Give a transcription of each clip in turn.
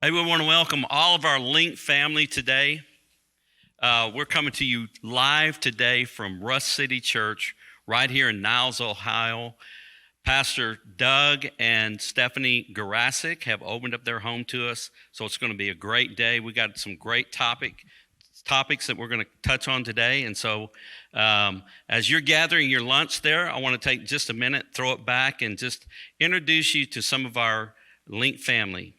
Hey, we want to welcome all of our LINC family today. We're coming to you live today from Russ City Church right here in Niles, Ohio. Pastor Doug and Stephanie Garasic have opened up their home to us, so it's going to be a great day. We got some great topics that we're going to touch on today, and so as you're gathering your lunch there, I want to take just a minute, throw it back, and just introduce you to some of our LINC family.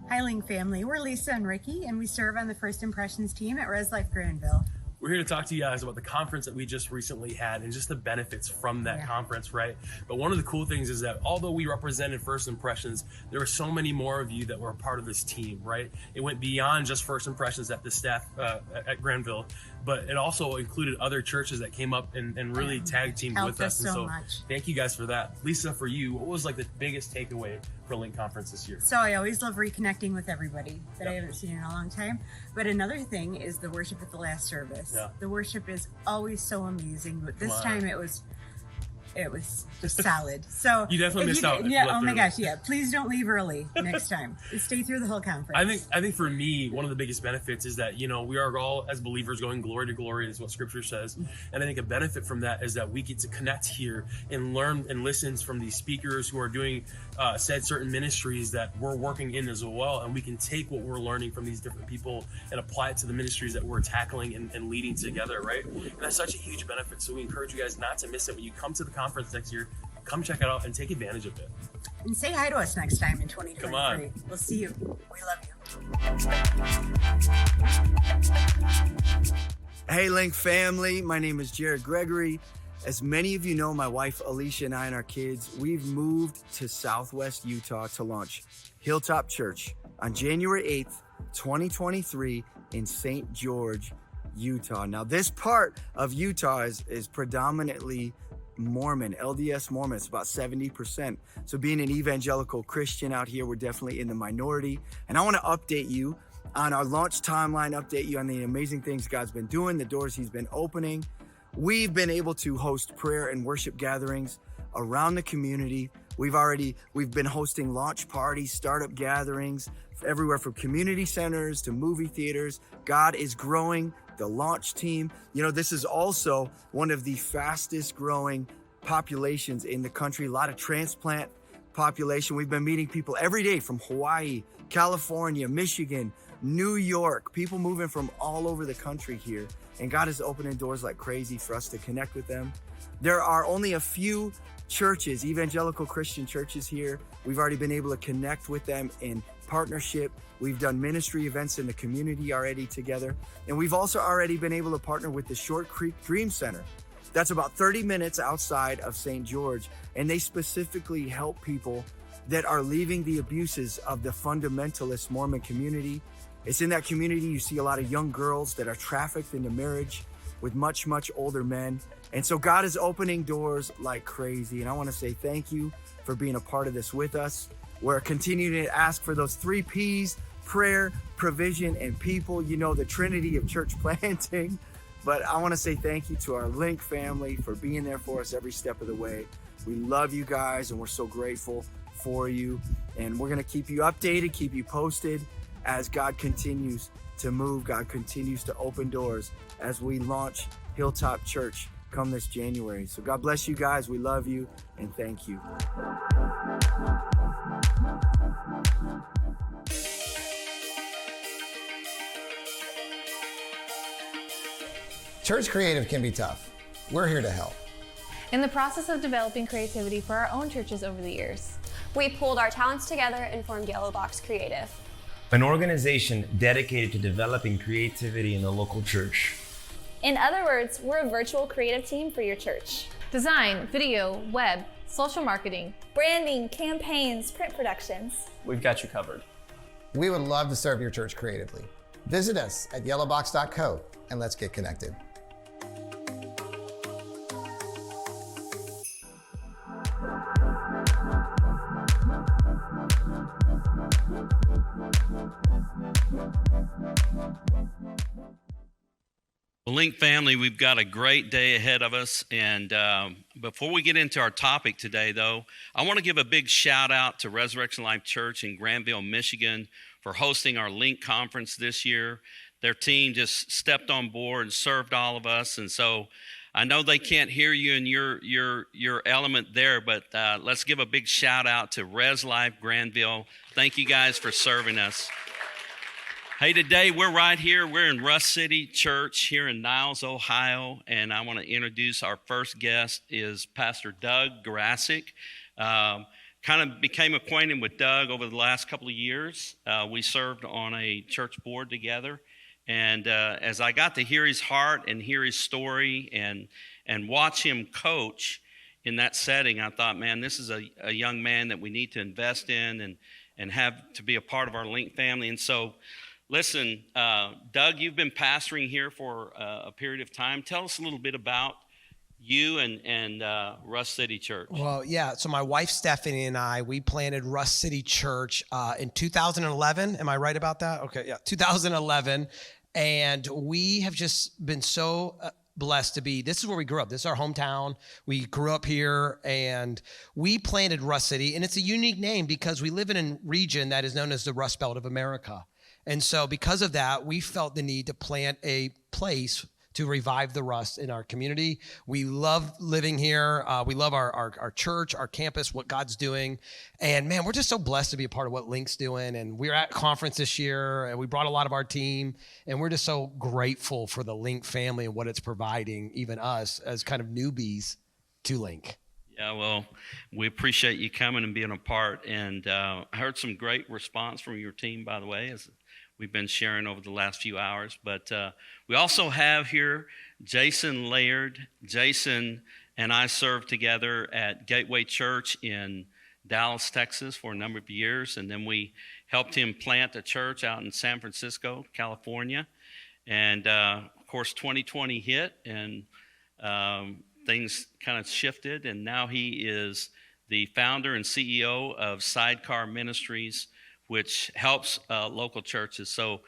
Hi, LINC family. We're Lisa and Ricky, and we serve on the First Impressions team at Res Life Granville. We're here to talk to you guys about the conference that we just recently had and just the benefits from that conference, right? But one of the cool things is that although we represented First Impressions, there were so many more of you that were a part of this team, right? It went beyond just First Impressions at the staff at Granville, but it also included other churches that came up and really tag teamed with us. And so much. Thank you guys for that. Lisa, for you, what was like the biggest takeaway for LINC Conference this year? So I always love reconnecting with everybody that I haven't seen in a long time. But another thing is the worship at the last service. Yeah. The worship is always so amazing, but this time it was just solid. So you definitely missed out. Yeah. Oh my gosh. Yeah. Please don't leave early next time. Stay through the whole conference. I think for me, one of the biggest benefits is that, we are all as believers going glory to glory is what scripture says. And I think a benefit from that is that we get to connect here and learn and listen from these speakers who are doing said certain ministries that we're working in as well. And we can take what we're learning from these different people and apply it to the ministries that we're tackling and leading together, right? And that's such a huge benefit. So we encourage you guys not to miss it. When you come to the conference next year, come check it out and take advantage of it. And say hi to us next time in 2023. Come on. We'll see you. We love you. Hey, LINC family. My name is Jared Gregory. As many of you know, my wife Alicia and I and our kids, we've moved to Southwest Utah to launch Hilltop Church on January 8th, 2023 in St. George, Utah. Now, this part of Utah is predominantly Mormon, LDS Mormon. It's about 70%. So being an evangelical Christian out here, we're definitely in the minority. And I want to update you on our launch timeline, update you on the amazing things God's been doing, the doors he's been opening. We've been able to host prayer and worship gatherings around the community. We've been hosting launch parties, startup gatherings, everywhere from community centers to movie theaters. God is growing the launch team. This is also one of the fastest growing populations in the country. A lot of transplant population. We've been meeting people every day from Hawaii, California, Michigan, New York, people moving from all over the country here. And God is opening doors like crazy for us to connect with them. There are only a few churches, evangelical Christian churches here. We've already been able to connect with them in partnership. We've done ministry events in the community already together. And we've also already been able to partner with the Short Creek Dream Center. That's about 30 minutes outside of St. George. And they specifically help people that are leaving the abuses of the fundamentalist Mormon community. It's in that community you see a lot of young girls that are trafficked into marriage with much, much older men. And so God is opening doors like crazy. And I want to say thank you for being a part of this with us. We're continuing to ask for those 3 P's, prayer, provision, and people. The Trinity of church planting. But I want to say thank you to our LINC family for being there for us every step of the way. We love you guys, and we're so grateful for you. And we're going to keep you updated, keep you posted as God continues to move, God continues to open doors as we launch Hilltop Church come this January. So God bless you guys. We love you and thank you. Church creative can be tough. We're here to help. In the process of developing creativity for our own churches over the years, we pulled our talents together and formed Yellow Box Creative, an organization dedicated to developing creativity in the local church. In other words, we're a virtual creative team for your church. Design, video, web, social marketing, branding, campaigns, print productions. We've got you covered. We would love to serve your church creatively. Visit us at yellowbox.co and let's get connected. Well, Link family, we've got a great day ahead of us. And before we get into our topic today, though, I want to give a big shout out to Resurrection Life Church in Granville, Michigan, for hosting our Link conference this year. Their team just stepped on board and served all of us. And so I know they can't hear you in your element there, but let's give a big shout out to Res Life Granville. Thank you guys for serving us. Hey, today we're right here. We're in Russ City Church here in Niles, Ohio, and I want to introduce our first guest is Pastor Doug Garasick. Kind of became acquainted with Doug over the last couple of years. We served on a church board together, and as I got to hear his heart and hear his story and watch him coach in that setting, I thought, man, this is a young man that we need to invest in and have to be a part of our Link family. And so, listen, Doug, you've been pastoring here for a period of time. Tell us a little bit about you and Russ City Church. Well, yeah. So my wife Stephanie and I, we planted Russ City Church in 2011. Am I right about that? Okay, yeah, 2011. And we have just been so blessed to be. This is where we grew up. This is our hometown. We grew up here, and we planted Russ City, and it's a unique name because we live in a region that is known as the Rust Belt of America. And so because of that, we felt the need to plant a place to revive the Rust in our community. We love living here. We love our church, our campus, what God's doing. And man, we're just so blessed to be a part of what Link's doing. And we're at conference this year, and we brought a lot of our team. And we're just so grateful for the Link family and what it's providing, even us as kind of newbies to Link. Yeah, well, we appreciate you coming and being a part. And I heard some great response from your team, by the way, as we've been sharing over the last few hours. But we also have here Jason Laird. Jason and I served together at Gateway Church in Dallas, Texas for a number of years. And then we helped him plant a church out in San Francisco, California. And, of course, 2020 hit, and things kind of shifted. And now he is the founder and CEO of Sidecar Ministries, which helps local churches. So,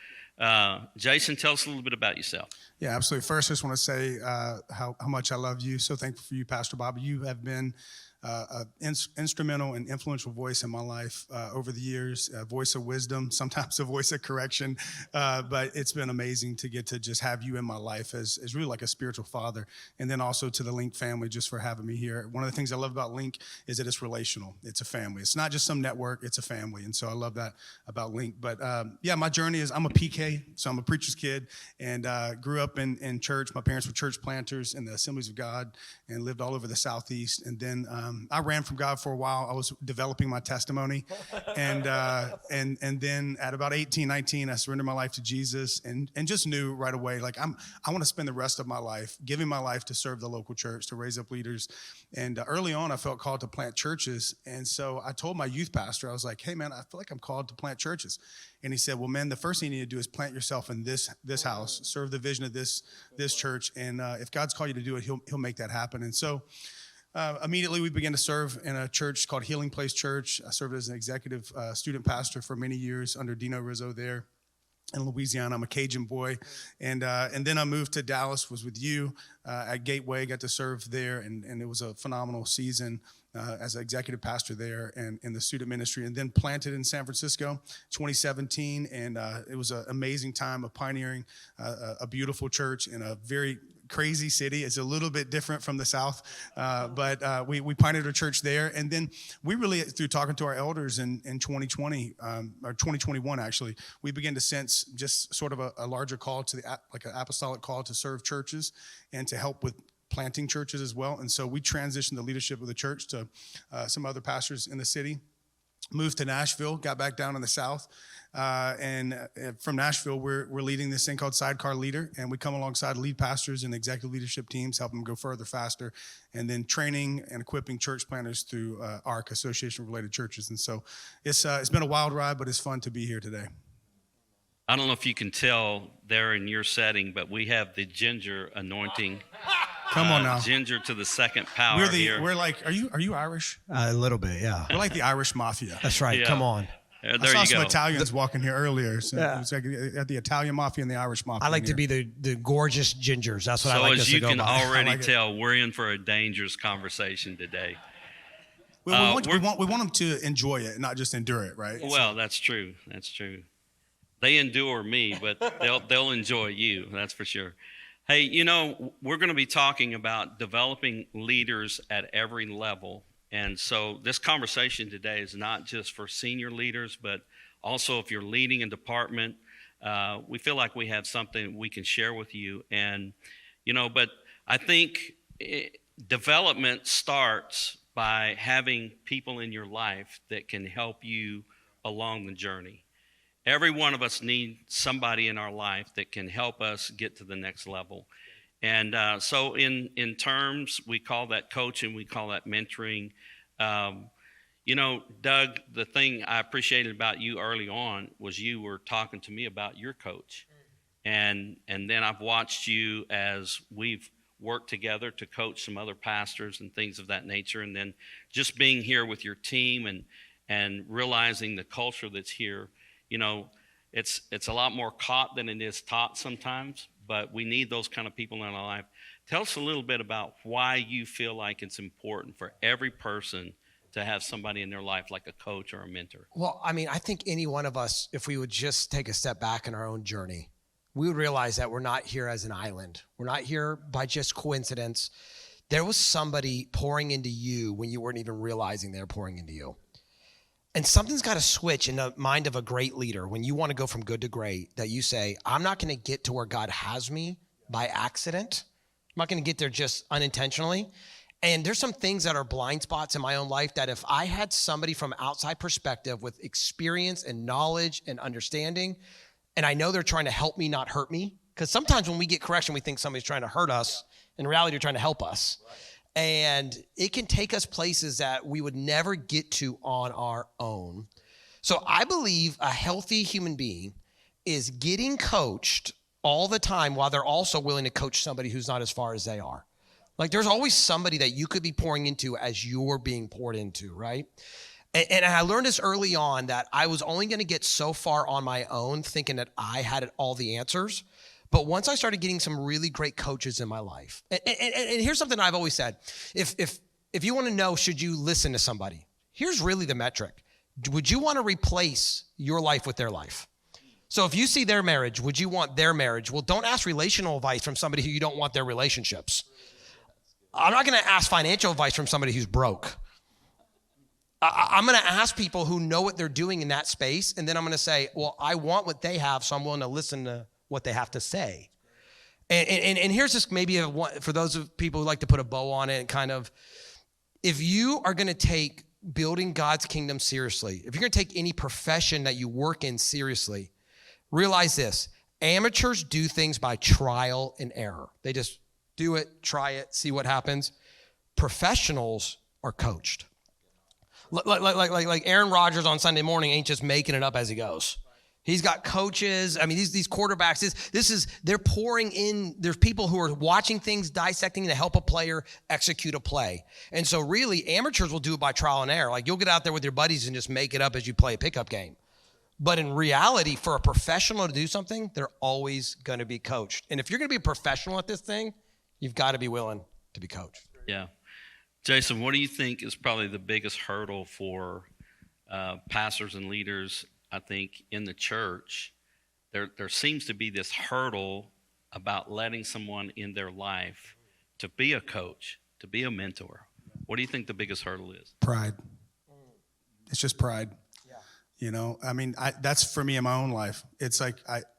Jason, tell us a little bit about yourself. Yeah, absolutely. First, I just want to say how much I love you. So thankful for you, Pastor Bob. You have been an instrumental and influential voice in my life over the years, a voice of wisdom, sometimes a voice of correction, but it's been amazing to get to just have you in my life as really like a spiritual father, and then also to the Link family just for having me here. One of the things I love about Link is that it's relational. It's a family. It's not just some network, it's a family, and so I love that about Link. But yeah, my journey is I'm a PK, so I'm a preacher's kid, and grew up in church. My parents were church planters in the Assemblies of God and lived all over the Southeast, and then I ran from God for a while. I was developing my testimony. And then at about 18, 19, I surrendered my life to Jesus and just knew right away, like I want to spend the rest of my life giving my life to serve the local church, to raise up leaders. And early on, I felt called to plant churches. And so I told my youth pastor, I was like, hey man, I feel like I'm called to plant churches. And he said, well, man, the first thing you need to do is plant yourself in this house, serve the vision of this church. And if God's called you to do it, he'll make that happen. And so immediately, we began to serve in a church called Healing Place Church. I served as an executive student pastor for many years under Dino Rizzo there in Louisiana. I'm a Cajun boy. And then I moved to Dallas, was with you at Gateway, got to serve there, and it was a phenomenal season as an executive pastor there and in the student ministry, and then planted in San Francisco 2017. And it was an amazing time of pioneering a beautiful church in a very crazy city. It's a little bit different from the South, but we pioneered a church there. And then we really, through talking to our elders in 2020, or 2021 actually, we began to sense just sort of a larger call to like an apostolic call to serve churches and to help with planting churches as well. And so we transitioned the leadership of the church to some other pastors in the city. Moved to Nashville, got back down in the South, and from Nashville, we're leading this thing called Sidecar Leader, and we come alongside lead pastors and executive leadership teams, helping them go further, faster, and then training and equipping church planters through ARC, Association of Related Churches. And so it's been a wild ride, but it's fun to be here today. I don't know if you can tell there in your setting, but we have the ginger anointing. Come on now. Ginger to the second power here. We're like, are you Irish? A little bit, yeah. We're like the Irish mafia. That's right. Yeah. Come on. There I saw you some go. Italians walking here earlier. So Yeah. it was like at the Italian mafia and the Irish mafia. I like to here. be the gorgeous gingers. That's what I So like us as to you go can by. already like it. tell, we're in for a dangerous conversation today. Well, we want them to enjoy it, not just endure it, right? Well, that's true. That's true. They endure me, but they'll enjoy you. That's for sure. Hey, you know, we're going to be talking about developing leaders at every level. And so this conversation today is not just for senior leaders, but also if you're leading a department, we feel like we have something we can share with you. And, you know, but I think development starts by having people in your life that can help you along the journey. Every one of us needs somebody in our life that can help us get to the next level. And so in terms, we call that coaching, we call that mentoring. You know, Doug, the thing I appreciated about you early on was you were talking to me about your coach. And then I've watched you as we've worked together to coach some other pastors and things of that nature. And then just being here with your team and realizing the culture that's here, you know, it's a lot more caught than it is taught sometimes, but we need those kind of people in our life. Tell us a little bit about why you feel like it's important for every person to have somebody in their life like a coach or a mentor. Well, I mean, I think any one of us, if we would just take a step back in our own journey, we would realize that we're not here as an island. We're not here by just coincidence. There was somebody pouring into you when you weren't even realizing they were pouring into you. And something's got to switch in the mind of a great leader when you want to go from good to great, that you say, I'm not going to get to where God has me by accident. I'm not going to get there just unintentionally. And there's some things that are blind spots in my own life that if I had somebody from outside perspective with experience and knowledge and understanding, and I know they're trying to help me, not hurt me, because sometimes when we get correction, we think somebody's trying to hurt us. In reality, they're trying to help us. Right. And it can take us places that we would never get to on our own. So I believe a healthy human being is getting coached all the time while they're also willing to coach somebody who's not as far as they are. Like there's always somebody that you could be pouring into as you're being poured into, right? And I learned this early on that I was only going to get so far on my own thinking that I had all the answers. But once I started getting some really great coaches in my life, and here's something I've always said, if you want to know, should you listen to somebody? Here's really the metric. Would you want to replace your life with their life? So if you see their marriage, would you want their marriage? Well, don't ask relational advice from somebody who you don't want their relationships. I'm not going to ask financial advice from somebody who's broke. I'm going to ask people who know what they're doing in that space, and then I'm going to say, well, I want what they have, so I'm willing to listen to what they have to say. And here's just maybe for those of people who like to put a bow on it, and kind of, if you are going to take building God's kingdom seriously, if you're going to take any profession that you work in seriously, realize this: amateurs do things by trial and error. They just do it, try it, see what happens. Professionals are coached. Like Aaron Rodgers on Sunday morning ain't just making it up as he goes. He's got coaches. I mean, these quarterbacks, they're pouring in. There's people who are watching things, dissecting to help a player execute a play. And so really, amateurs will do it by trial and error. Like you'll get out there with your buddies and just make it up as you play a pickup game. But in reality, for a professional to do something, they're always going to be coached. And if you're going to be a professional at this thing, you've got to be willing to be coached. Yeah. Jason, what do you think is probably the biggest hurdle for pastors and leaders, I think, in the church? There seems to be this hurdle about letting someone in their life to be a coach, to be a mentor. What do you think the biggest hurdle is? Pride. It's just pride. Yeah. You know, I mean, that's for me in my own life. It's like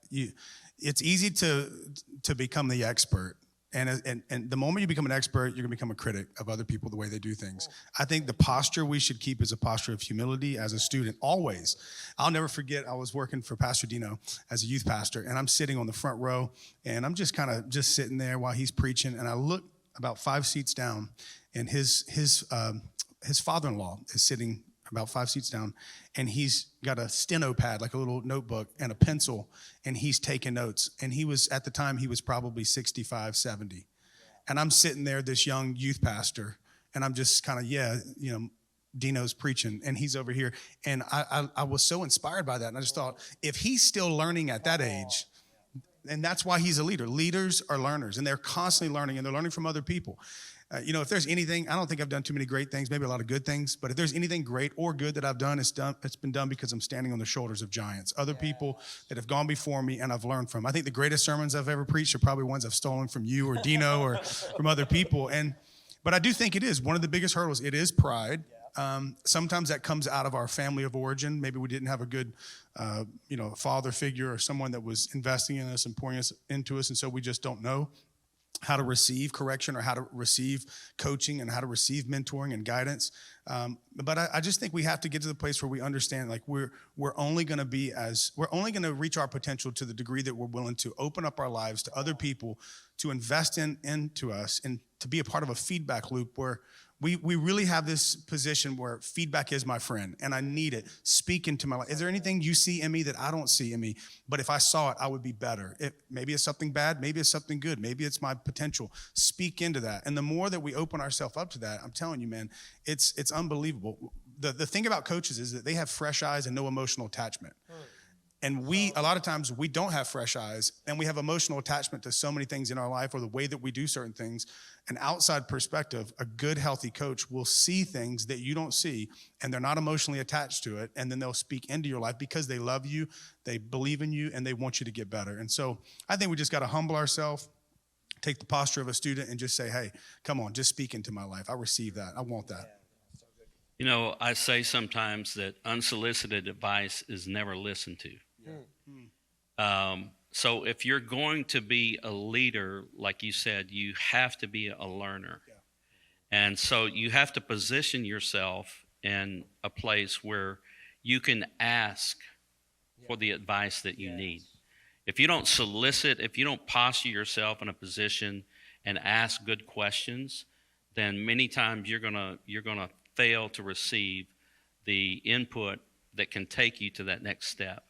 it's easy to become the expert. And the moment you become an expert, you're going to become a critic of other people, the way they do things. I think the posture we should keep is a posture of humility as a student, always. I'll never forget, I was working for Pastor Dino as a youth pastor, and I'm sitting on the front row, and I'm just kind of just sitting there while he's preaching, and I look about 5 seats down, and his father-in-law is sitting about 5 seats down, and he's got a steno pad, like a little notebook, and a pencil, and he's taking notes. And at the time, he was probably 65, 70. And I'm sitting there, this young youth pastor, and I'm just kind of, Dino's preaching and he's over here. And I was so inspired by that. And I just thought, if he's still learning at that age, and that's why he's a leader. Leaders are learners, and they're constantly learning, and they're learning from other people. If there's anything, I don't think I've done too many great things, maybe a lot of good things, but if there's anything great or good that I've done, it's been done because I'm standing on the shoulders of giants, other people that have gone before me and I've learned from. I think the greatest sermons I've ever preached are probably ones I've stolen from you or Dino or from other people. But I do think it is one of the biggest hurdles. It is pride. Sometimes that comes out of our family of origin. Maybe we didn't have a good, father figure or someone that was investing in us and pouring us into us, and so we just don't know how to receive correction or how to receive coaching and how to receive mentoring and guidance. But I just think we have to get to the place where we understand, like, we're only going to reach our potential to the degree that we're willing to open up our lives to other people, to invest into us, and to be a part of a feedback loop where we really have this position where feedback is my friend and I need it. Speak into my life. Is there anything you see in me that I don't see in me? But if I saw it, I would be better. Maybe it's something bad. Maybe it's something good. Maybe it's my potential. Speak into that. And the more that we open ourselves up to that, I'm telling you, man, it's unbelievable. The thing about coaches is that they have fresh eyes and no emotional attachment. And a lot of times we don't have fresh eyes and we have emotional attachment to so many things in our life or the way that we do certain things. An outside perspective, a good, healthy coach will see things that you don't see and they're not emotionally attached to it. And then they'll speak into your life because they love you, they believe in you, and they want you to get better. And so I think we just got to humble ourselves, take the posture of a student and just say, hey, come on, just speak into my life. I receive that. I want that. I say sometimes that unsolicited advice is never listened to. So if you're going to be a leader, like you said, you have to be a learner. And so you have to position yourself in a place where you can ask for the advice that you need. If you don't solicit, if you don't posture yourself in a position and ask good questions, then many times you're gonna fail to receive the input that can take you to that next step.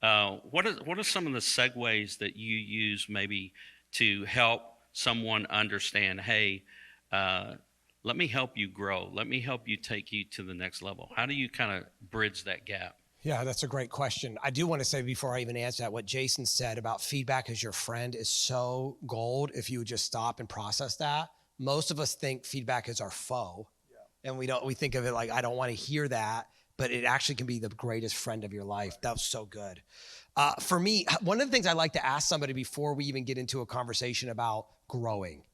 What are some of the segues that you use maybe to help someone understand, hey, let me help you grow. Let me help you take you to the next level. How do you kind of bridge that gap? Yeah, that's a great question. I do want to say before I even answer that, what Jason said about feedback as your friend is so gold if you would just stop and process that. Most of us think feedback is our foe. And we think of it like, I don't want to hear that. But it actually can be the greatest friend of your life. That was so good. For me, one of the things I like to ask somebody before we even get into a conversation about growing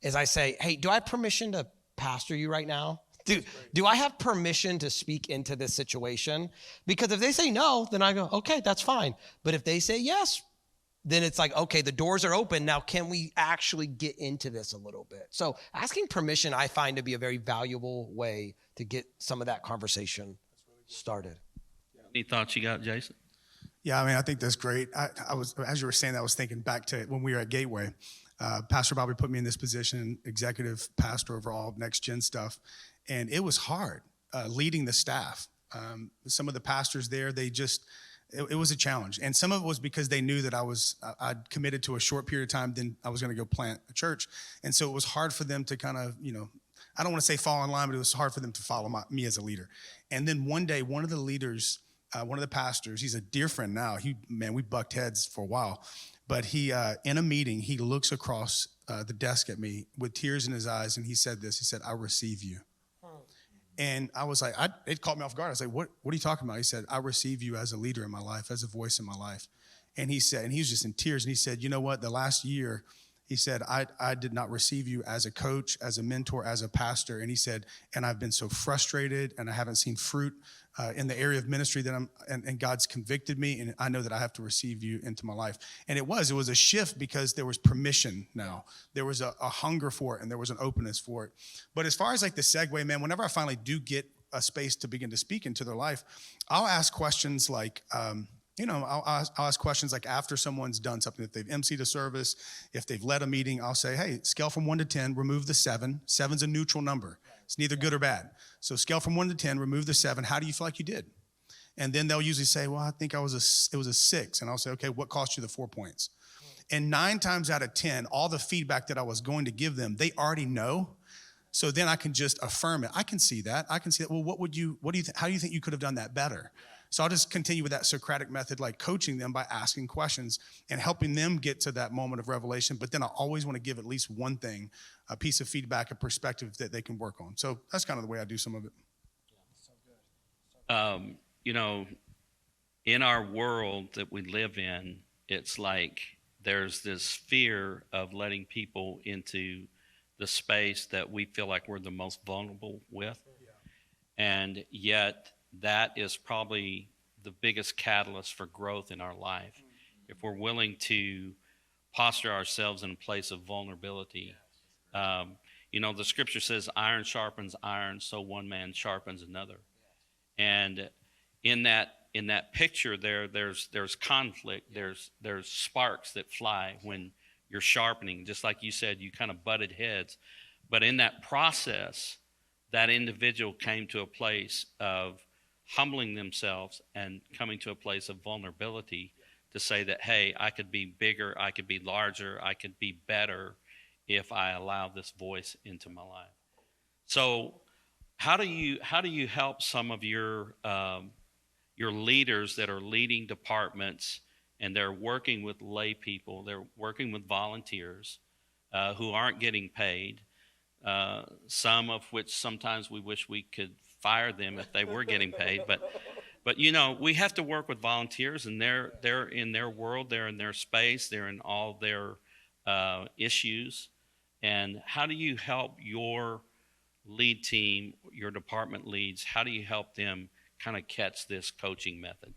is I say, hey, do I have permission to pastor you right now? Do I have permission to speak into this situation? Because if they say no, then I go, okay, that's fine. But if they say yes, then it's like, okay, the doors are open. Now, can we actually get into this a little bit? So asking permission, I find to be a very valuable way to get some of that conversation started. Any thoughts you got, Jason? Yeah, I mean, I think that's great. I was, as you were saying that, I was thinking back to when we were at Gateway. Pastor Bobby put me in this position, executive pastor over all next gen stuff, and it was hard leading the staff. Some of the pastors there, it was a challenge, and some of it was because they knew that I'd committed to a short period of time, then I was going to go plant a church, and so it was hard for them to kind of, I don't want to say fall in line, but it was hard for them to follow me as a leader. And then one day, one of the leaders, one of the pastors, he's a dear friend now. We bucked heads for a while. But he, in a meeting, he looks across the desk at me with tears in his eyes, and he said this. He said, I receive you. And I was like, it caught me off guard. I was like, what are you talking about? He said, I receive you as a leader in my life, as a voice in my life. And he was just in tears. And he said, you know what, the last year, he said, I did not receive you as a coach, as a mentor, as a pastor. And he said, and I've been so frustrated and I haven't seen fruit in the area of ministry that and God's convicted me. And I know that I have to receive you into my life. And it was a shift because there was permission now. There was a hunger for it and there was an openness for it. But as far as like the segue, man, whenever I finally do get a space to begin to speak into their life, I'll ask questions like, I'll ask questions like after someone's done something, if they've emceed a service, if they've led a meeting, I'll say, hey, scale from 1 to 10, remove the 7. 7's a neutral number. It's neither good or bad. So scale from 1 to 10, remove the 7. How do you feel like you did? And then they'll usually say, well, I think it was a 6. And I'll say, okay, what cost you the 4 points? And 9 times out of 10, all the feedback that I was going to give them, they already know. So then I can just affirm it. I can see that. I can see that. Well, how do you think you could have done that better? So I'll just continue with that Socratic method, like coaching them by asking questions and helping them get to that moment of revelation. But then I always want to give at least one thing, a piece of feedback, a perspective that they can work on. So that's kind of the way I do some of it. You know, in our world that we live in, it's like there's this fear of letting people into the space that we feel like we're the most vulnerable with. And yet that is probably the biggest catalyst for growth in our life. If we're willing to posture ourselves in a place of vulnerability. You know, the scripture says iron sharpens iron, so one man sharpens another. And in that picture there's conflict, there's sparks that fly when you're sharpening. Just like you said, you kind of butted heads. But in that process, that individual came to a place of humbling themselves and coming to a place of vulnerability to say that, hey, I could be bigger, I could be larger, I could be better if I allow this voice into my life. So how do you help some of your leaders that are leading departments and they're working with lay people, they're working with volunteers who aren't getting paid, some of which sometimes we wish we could fire them if they were getting paid, but you know, we have to work with volunteers, and they're in their world, they're in their space, they're in all their issues. And how do you help your lead team, your department leads, how do you help them kind of catch this coaching method?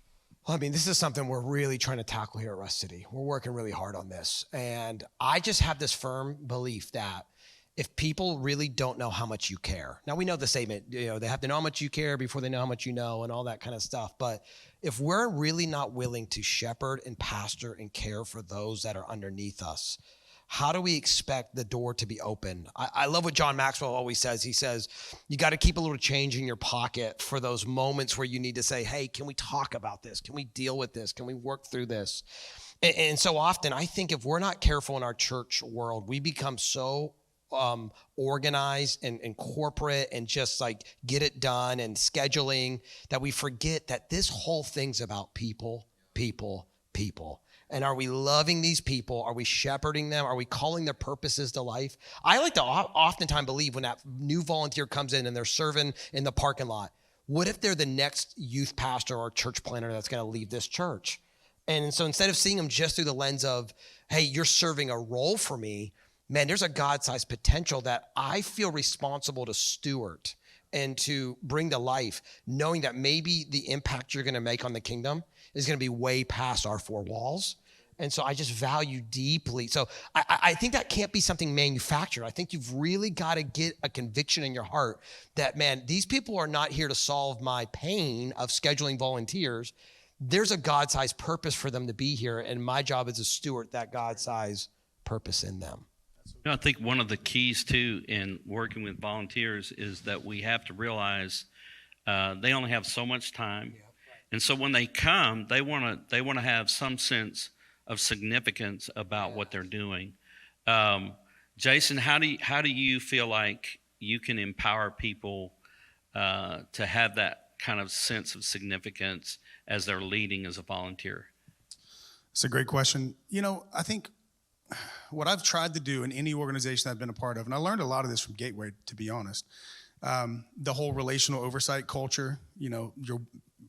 Well, I mean, this is something we're really trying to tackle here at Rust City. We're working really hard on this. And I just have this firm belief that if people really don't know how much you care, now we know the statement, you know, they have to know how much you care before they know how much you know and all that kind of stuff. But if we're really not willing to shepherd and pastor and care for those that are underneath us, how do we expect the door to be open? I love what John Maxwell always says. He says, you got to keep a little change in your pocket for those moments where you need to say, hey, can we talk about this? Can we deal with this? Can we work through this? And so often, I think if we're not careful in our church world, we become so organized and corporate and just like get it done and scheduling that we forget that this whole thing's about people. And are we loving these people? Are we shepherding them? Are we calling their purposes to life? I like to oftentimes believe when that new volunteer comes in and they're serving in the parking lot, what if they're the next youth pastor or church planner that's going to leave this church? And so instead of seeing them just through the lens of, hey, you're serving a role for me, man, there's a God-sized potential that I feel responsible to steward and to bring to life, knowing that maybe the impact you're going to make on the kingdom is going to be way past our four walls. And so I just value deeply. So I think that can't be something manufactured. I think you've really got to get a conviction in your heart that, man, these people are not here to solve my pain of scheduling volunteers. There's a God-sized purpose for them to be here. And my job is to steward that God-sized purpose in them. You know, I think one of the keys too in working with volunteers is that we have to realize they only have so much time, and so when they come, they want to have some sense of significance about what they're doing. Jason, how do you feel like you can empower people to have that kind of sense of significance as they're leading as a volunteer? It's a great question. You know, I think what I've tried to do in any organization I've been a part of, and I learned a lot of this from Gateway, to be honest, the whole relational oversight culture, you know,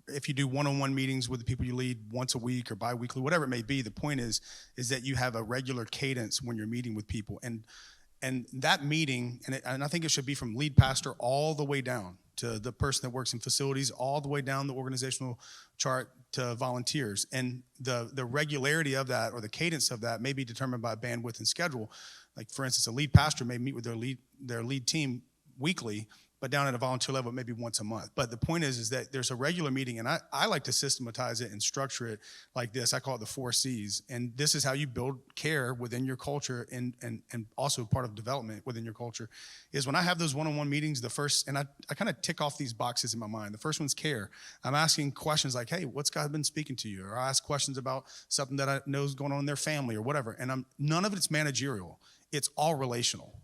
if you do one-on-one meetings with the people you lead once a week or bi-weekly, whatever it may be, the point is that you have a regular cadence when you're meeting with people. And that meeting, and I think it should be from lead pastor all the way down to the person that works in facilities, all the way down the organizational chart to volunteers. And the regularity of that or the cadence of that may be determined by bandwidth and schedule. Like, for instance, a lead pastor may meet with their lead team weekly, but down at a volunteer level, maybe once a month. But the point is that there's a regular meeting, and I like to systematize it and structure it like this. I call it the 4 C's. And this is how you build care within your culture and also part of development within your culture, is when I have those one-on-one meetings, the first, and I kind of tick off these boxes in my mind. The first one's care. I'm asking questions like, hey, what's God been speaking to you? Or I ask questions about something that I know is going on in their family or whatever. And none of it's managerial. It's all relational.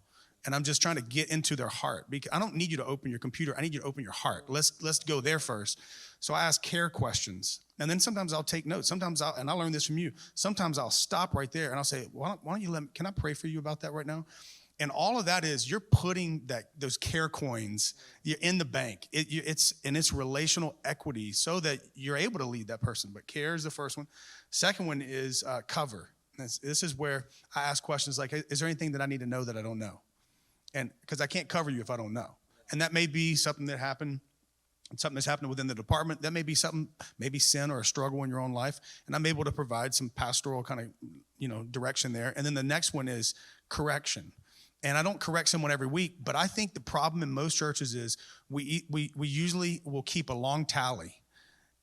and I'm just trying to get into their heart. Because I don't need you to open your computer. I need you to open your heart. Let's go there first. So I ask care questions, and then sometimes I'll take notes. Sometimes and I learned this from you. Sometimes I'll stop right there and I'll say, why don't you can I pray for you about that right now? And all of that is you're putting those care coins in the bank. It's relational equity so that you're able to lead that person. But care is the first one. Second one is cover. This is where I ask questions like, hey, is there anything that I need to know that I don't know? And because I can't cover you if I don't know. And that may be something that happened, something that's happening within the department. That may be something, maybe sin or a struggle in your own life. And I'm able to provide some pastoral kind of, direction there. And then the next one is correction. And I don't correct someone every week, but I think the problem in most churches is we usually will keep a long tally.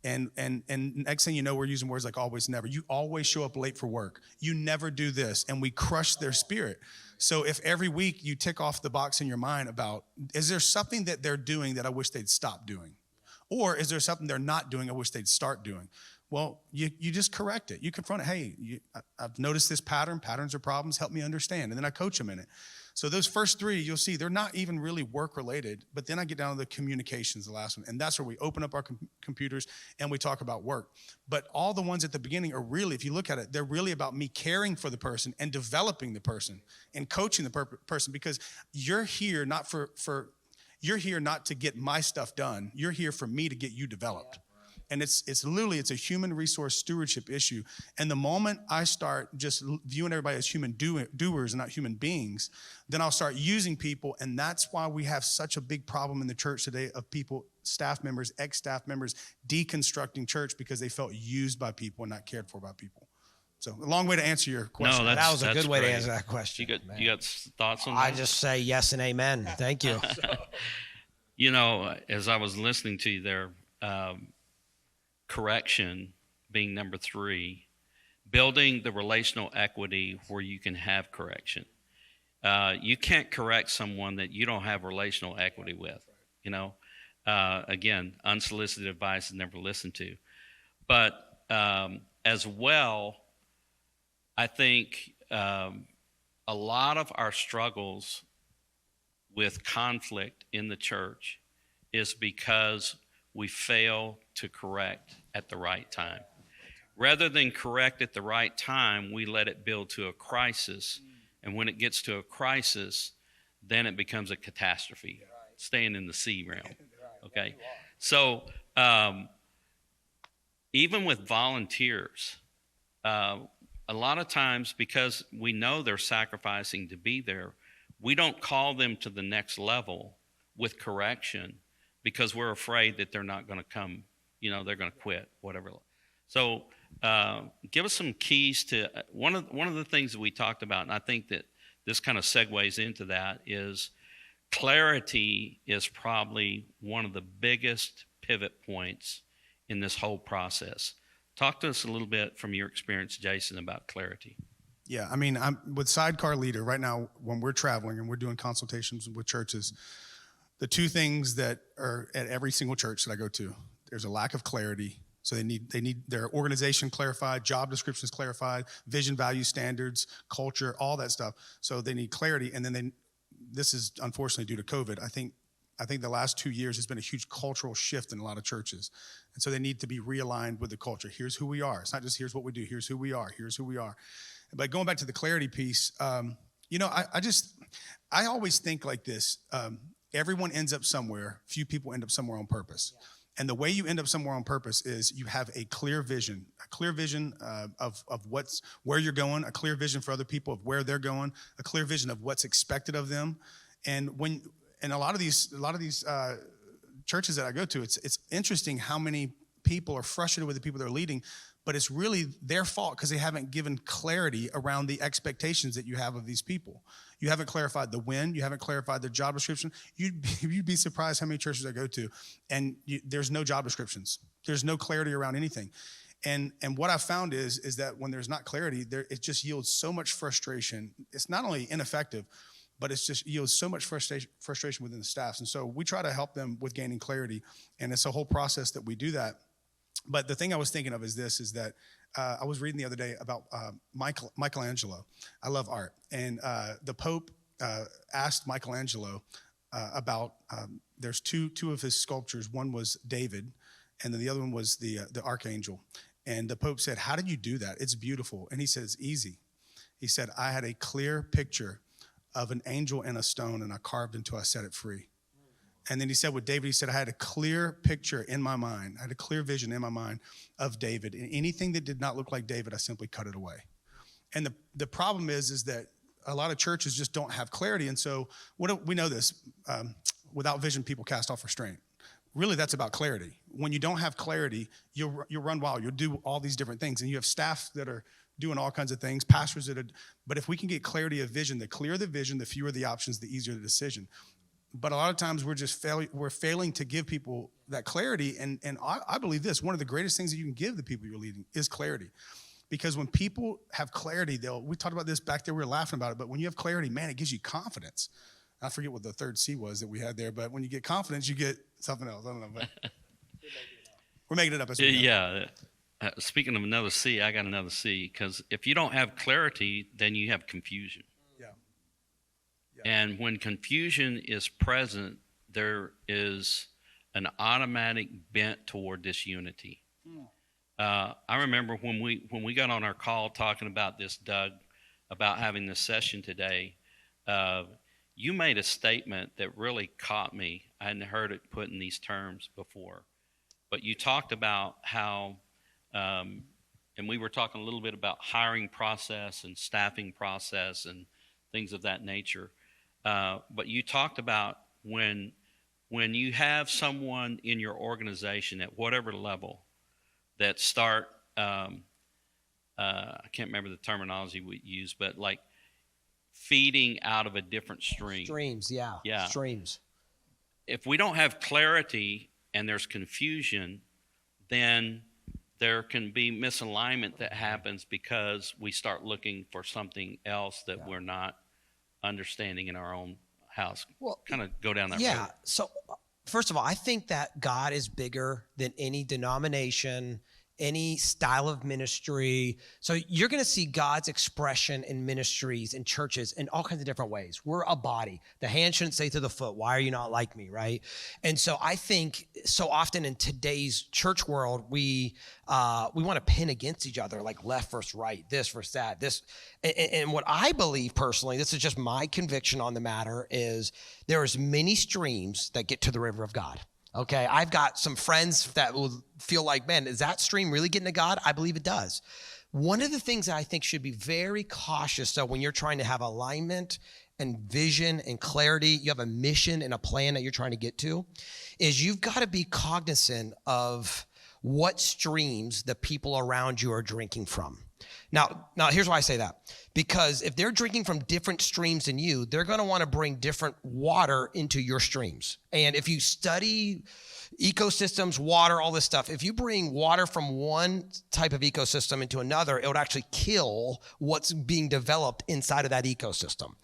And next thing you know, we're using words like always, never. You always show up late for work. You never do this. And we crush their spirit. So if every week you tick off the box in your mind about, is there something that they're doing that I wish they'd stop doing? Or is there something they're not doing I wish they'd start doing? Well, you just correct it. You confront it. Hey, I've noticed this pattern. Patterns are problems. Help me understand. And then I coach them in it. So those first three, you'll see, they're not even really work-related. But then I get down to the communications, the last one. And that's where we open up our computers and we talk about work. But all the ones at the beginning are really, if you look at it, they're really about me caring for the person and developing the person and coaching the person. Because you're here not you're here not to get my stuff done. You're here for me to get you developed. And it's literally a human resource stewardship issue. And the moment I start just viewing everybody as human doers and not human beings, then I'll start using people. And that's why we have such a big problem in the church today of people, staff members, ex-staff members, deconstructing church because they felt used by people and not cared for by people. So a long way to answer your question. No, that was a good way great. to answer that question. You got thoughts on that? I just say yes and amen. Thank you. As I was listening to you there, correction being number 3, building the relational equity where you can have correction. You can't correct someone that you don't have relational equity with. Again, unsolicited advice is never listened to. But as well, I think a lot of our struggles with conflict in the church is because we fail to correct at the right time. Rather than correct at the right time, we let it build to a crisis. And when it gets to a crisis, then it becomes a catastrophe, staying in the C realm. Okay? So even with volunteers, a lot of times because we know they're sacrificing to be there, we don't call them to the next level with correction because we're afraid that they're not going to come, they're going to quit, whatever. So give us some keys to one of the things that we talked about, and I think that this kind of segues into that, is clarity is probably one of the biggest pivot points in this whole process. Talk to us a little bit from your experience, Jason, about clarity. Yeah, I'm with Sidecar Leader right now. When we're traveling and we're doing consultations with churches, the two things that are at every single church that I go to, there's a lack of clarity. So they need their organization clarified, job descriptions clarified, vision, value, standards, culture, all that stuff. So they need clarity. And then this is unfortunately due to COVID. I think the last 2 years has been a huge cultural shift in a lot of churches. And so they need to be realigned with the culture. Here's who we are. It's not just here's what we do. Here's who we are. Here's who we are. But going back to the clarity piece, I always think like this. Everyone ends up somewhere. Few people end up somewhere on purpose. And the way you end up somewhere on purpose is you have a clear vision of where you're going, a clear vision for other people of where they're going, a clear vision of what's expected of them. And a lot of these churches that I go to, it's interesting how many people are frustrated with the people they're leading, but it's really their fault because they haven't given clarity around the expectations that you have of these people. You haven't clarified the when, you haven't clarified the job description. You'd be surprised how many churches I go to, and there's no job descriptions. There's no clarity around anything. And what I've found is that when there's not clarity, it just yields so much frustration. It's not only ineffective, but it just yields so much frustration within the staffs. And so we try to help them with gaining clarity, and it's a whole process that we do that. But the thing I was thinking of is that I was reading the other day about Michelangelo. I love art. And the Pope asked Michelangelo about there's two of his sculptures. One was David, and then the other one was the archangel. And the Pope said, "How did you do that? It's beautiful." And he says, "Easy." He said, "I had a clear picture of an angel and a stone, and I carved until I set it free." And then he said with David, he said, "I had a clear picture in my mind. I had a clear vision in my mind of David. And anything that did not look like David, I simply cut it away." And the problem is that a lot of churches just don't have clarity. And so we know this, without vision, people cast off restraint. Really, that's about clarity. When you don't have clarity, you'll run wild. You'll do all these different things. And you have staff that are doing all kinds of things, pastors that are, but if we can get clarity of vision, the clearer the vision, the fewer the options, the easier the decision. But a lot of times we're failing to give people that clarity. And I believe this, one of the greatest things that you can give the people you're leading is clarity. Because when people have clarity, we talked about this back there, we were laughing about it, but when you have clarity, man, it gives you confidence. I forget what the third C was that we had there, but when you get confidence, you get something else. I don't know, but we're making it up as we go. Yeah. Speaking of another C, I got another C, because if you don't have clarity, then you have confusion. Yeah. And when confusion is present, there is an automatic bent toward disunity. I remember when we got on our call talking about this, Doug, about having this session today, you made a statement that really caught me. I hadn't heard it put in these terms before. But you talked about how, and we were talking a little bit about hiring process and staffing process and things of that nature. But you talked about when you have someone in your organization at whatever level that start, I can't remember the terminology we use, but like feeding out of a different stream. Streams, yeah. Streams. If we don't have clarity and there's confusion, then there can be misalignment that happens because we start looking for something else that we're not understanding in our own house. Well, kind of go down that road. Yeah. So first of all, I think that God is bigger than any denomination, any style of ministry. So you're going to see God's expression in ministries and churches in all kinds of different ways. We're a body. The hand shouldn't say to the foot, "Why are you not like me?" Right? And so I think so often in today's church world, we want to pin against each other, like left versus right, this versus that, this. And what I believe personally, this is just my conviction on the matter, is there is many streams that get to the river of God. Okay, I've got some friends that will feel like, man, is that stream really getting to God? I believe it does. One of the things that I think should be very cautious, so when you're trying to have alignment and vision and clarity, you have a mission and a plan that you're trying to get to, is you've got to be cognizant of what streams the people around you are drinking from. Now, here's why I say that. Because if they're drinking from different streams than you, they're going to want to bring different water into your streams. And if you study ecosystems, water, all this stuff, if you bring water from one type of ecosystem into another, it would actually kill what's being developed inside of that ecosystem.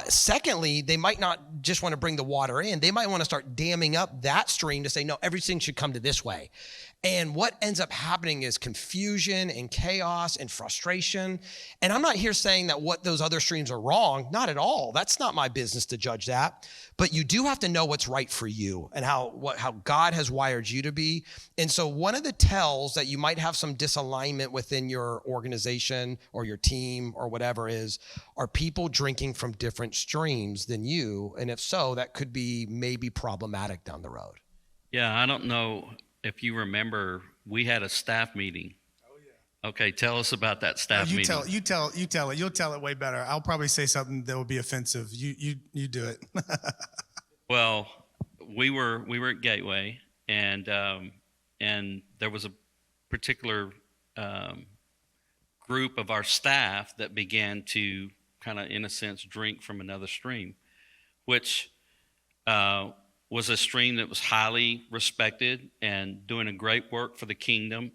Secondly, they might not just want to bring the water in. They might want to start damming up that stream to say, no, everything should come to this way. And what ends up happening is confusion and chaos and frustration. And I'm not here saying that what those other streams are wrong. Not at all. That's not my business to judge that. But you do have to know what's right for you and how God has wired you to be. And so one of the tells that you might have some disalignment within your organization or your team or whatever is, are people drinking from different streams than you? And if so, that could be maybe problematic down the road. Yeah, I don't know if you remember, we had a staff meeting. Oh yeah. Okay, tell us about that staff meeting. You tell it. You'll tell it way better. I'll probably say something that will be offensive. You do it. Well, we were at Gateway, and there was a particular group of our staff that began to kind of, in a sense, drink from another stream, which was a stream that was highly respected and doing a great work for the kingdom,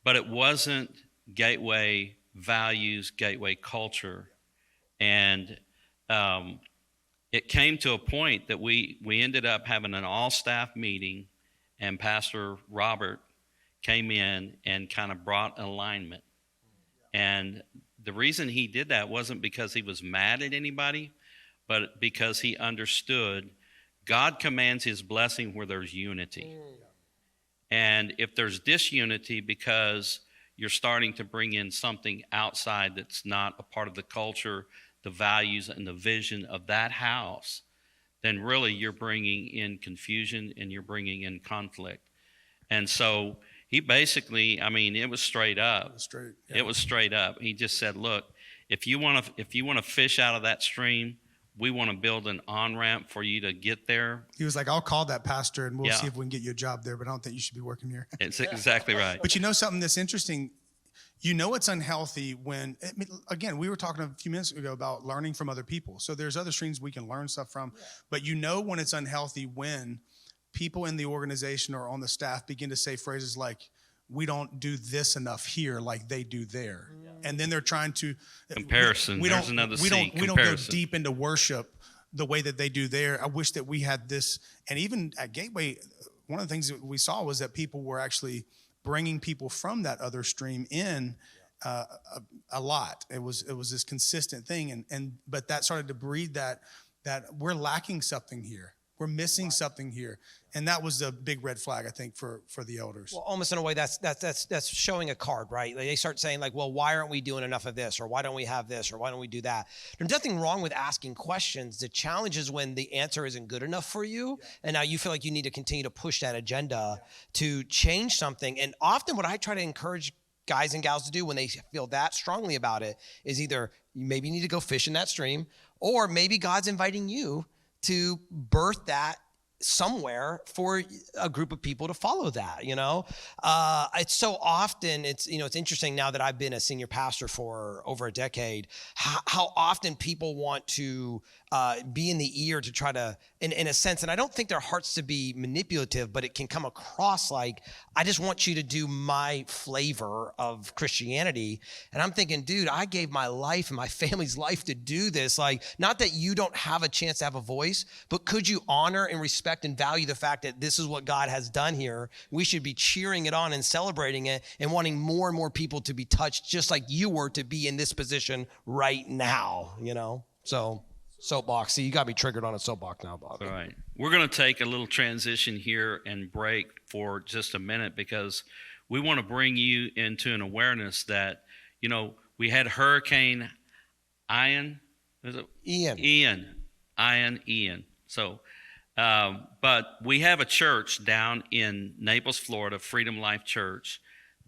but it wasn't Gateway values, Gateway culture. And it came to a point that we ended up having an all-staff meeting, and Pastor Robert came in and kind of brought alignment. And the reason he did that wasn't because he was mad at anybody, but because he understood God commands his blessing where there's unity. And if there's disunity because you're starting to bring in something outside that's not a part of the culture, the values, and the vision of that house, then really you're bringing in confusion and you're bringing in conflict. And so he basically, I mean, it was straight up. It was straight up. He just said, look, if you want to fish out of that stream, we want to build an on-ramp for you to get there. He was like, I'll call that pastor and we'll see if we can get you a job there, but I don't think you should be working here. It's exactly right. But you know something that's interesting? You know it's unhealthy when, again, we were talking a few minutes ago about learning from other people. So there's other streams we can learn stuff from. But you know when it's unhealthy when people in the organization or on the staff begin to say phrases like, we don't do this enough here like they do there. And then they're trying to comparison. We don't go deep into worship the way that they do there. I wish that we had this. And even at Gateway, one of the things that we saw was that people were actually bringing people from that other stream in a lot. It was this consistent thing. But that started to breed that we're lacking something here. We're missing something here. And that was a big red flag, I think, for the elders. Well, almost in a way, that's showing a card, right? They start saying like, well, why aren't we doing enough of this? Or why don't we have this? Or why don't we do that? There's nothing wrong with asking questions. The challenge is when the answer isn't good enough for you. And now you feel like you need to continue to push that agenda to change something. And often what I try to encourage guys and gals to do when they feel that strongly about it is either you maybe need to go fish in that stream, or maybe God's inviting you to birth that somewhere for a group of people to follow that, It's so often, it's interesting now that I've been a senior pastor for over a decade, how often people want to be in the ear to try to, in a sense, and I don't think their hearts to be manipulative, but it can come across like, I just want you to do my flavor of Christianity. And I'm thinking, dude, I gave my life and my family's life to do this. Like, not that you don't have a chance to have a voice, but could you honor and respect and value the fact that this is what God has done here? We should be cheering it on and celebrating it and wanting more and more people to be touched, just like you were to be in this position right now, So soapbox. See, you got me triggered on a soapbox now, Bob. All right. We're going to take a little transition here and break for just a minute because we want to bring you into an awareness that, we had Hurricane Ian. So, but we have a church down in Naples, Florida, Freedom Life Church,